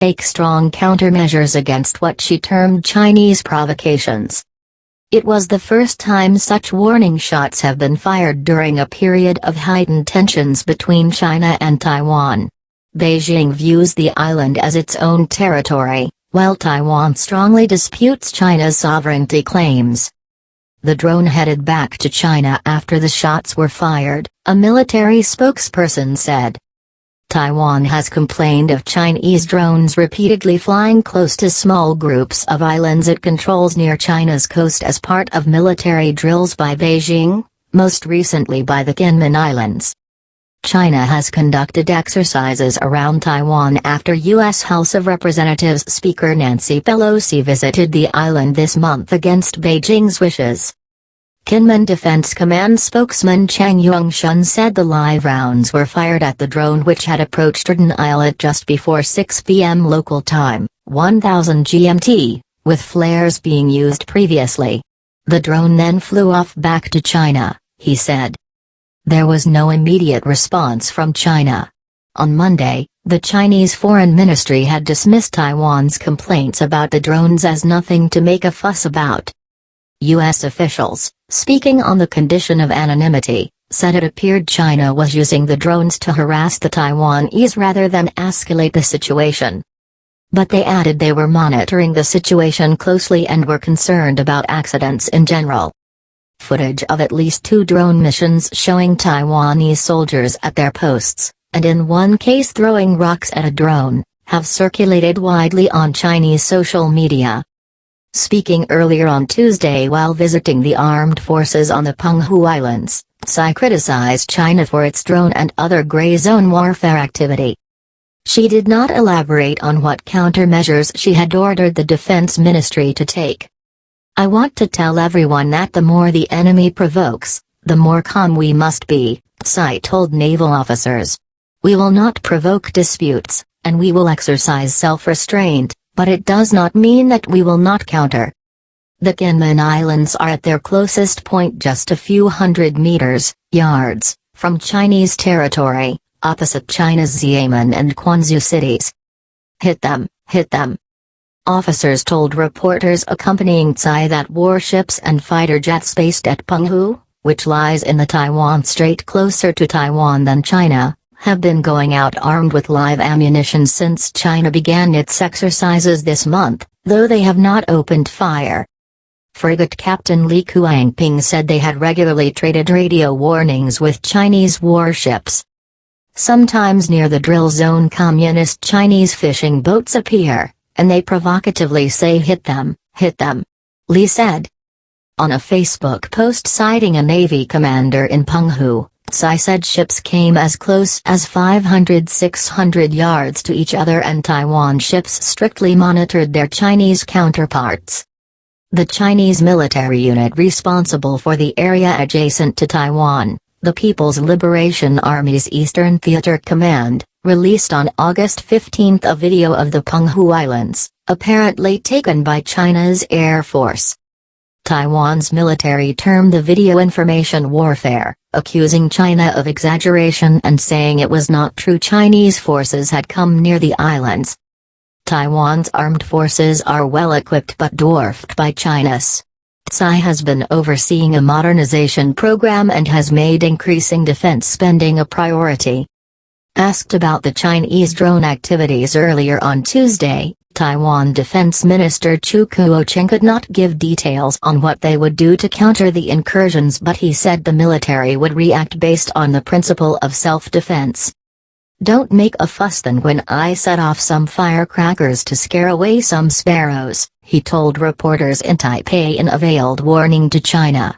take strong countermeasures against what she termed Chinese provocations. It was the first time such warning shots have been fired during a period of heightened tensions between China and Taiwan. Beijing views the island as its own territory, while Taiwan strongly disputes China's sovereignty claims. The drone headed back to China after the shots were fired, a military spokesperson said. Taiwan has complained of Chinese drones repeatedly flying close to small groups of islands it controls near China's coast as part of military drills by Beijing, most recently by the Kinmen Islands. China has conducted exercises around Taiwan after U.S. House of Representatives Speaker Nancy Pelosi visited the island this month against Beijing's wishes. Kinmen Defense Command spokesman Chang Yongshun said the live rounds were fired at the drone which had approached Redan Islet just before 6 p.m. local time, 1000 GMT, with flares being used previously. The drone then flew off back to China, he said. There was no immediate response from China. On Monday, the Chinese Foreign Ministry had dismissed Taiwan's complaints about the drones as nothing to make a fuss about. U.S. officials, speaking on the condition of anonymity, said it appeared China was using the drones to harass the Taiwanese rather than escalate the situation. But they added they were monitoring the situation closely and were concerned about accidents in general. Footage of at least 2 drone missions showing Taiwanese soldiers at their posts, and in one case throwing rocks at a drone, have circulated widely on Chinese social media. Speaking earlier on Tuesday while visiting the armed forces on the Penghu Islands, Tsai criticized China for its drone and other gray zone warfare activity. She did not elaborate on what countermeasures she had ordered the defense ministry to take. I want to tell everyone that the more the enemy provokes, the more calm we must be, Tsai told naval officers. We will not provoke disputes, and we will exercise self-restraint, but it does not mean that we will not counter. The Kinmen Islands are at their closest point just a few hundred meters, yards, from Chinese territory, opposite China's Xiamen and Quanzhou cities. Hit them, hit them. Officers told reporters accompanying Tsai that warships and fighter jets based at Penghu, which lies in the Taiwan Strait closer to Taiwan than China, have been going out armed with live ammunition since China began its exercises this month, though they have not opened fire. Frigate Captain Li Kuangping said they had regularly traded radio warnings with Chinese warships. Sometimes near the drill zone communist Chinese fishing boats appear, and they provocatively say hit them, Li said. On a Facebook post citing a Navy commander in Penghu, Tsai said ships came as close as 500-600 yards to each other and Taiwan ships strictly monitored their Chinese counterparts. The Chinese military unit responsible for the area adjacent to Taiwan, the People's Liberation Army's Eastern Theater Command, released on August 15 a video of the Penghu Islands, apparently taken by China's Air Force. Taiwan's military termed the video information warfare, accusing China of exaggeration and saying it was not true Chinese forces had come near the islands. Taiwan's armed forces are well equipped but dwarfed by China's. Tsai has been overseeing a modernization program and has made increasing defense spending a priority. Asked about the Chinese drone activities earlier on Tuesday, Taiwan Defense Minister Chu Kuo-cheng could not give details on what they would do to counter the incursions, but he said the military would react based on the principle of self-defense. Don't make a fuss then when I set off some firecrackers to scare away some sparrows, he told reporters in Taipei in a veiled warning to China.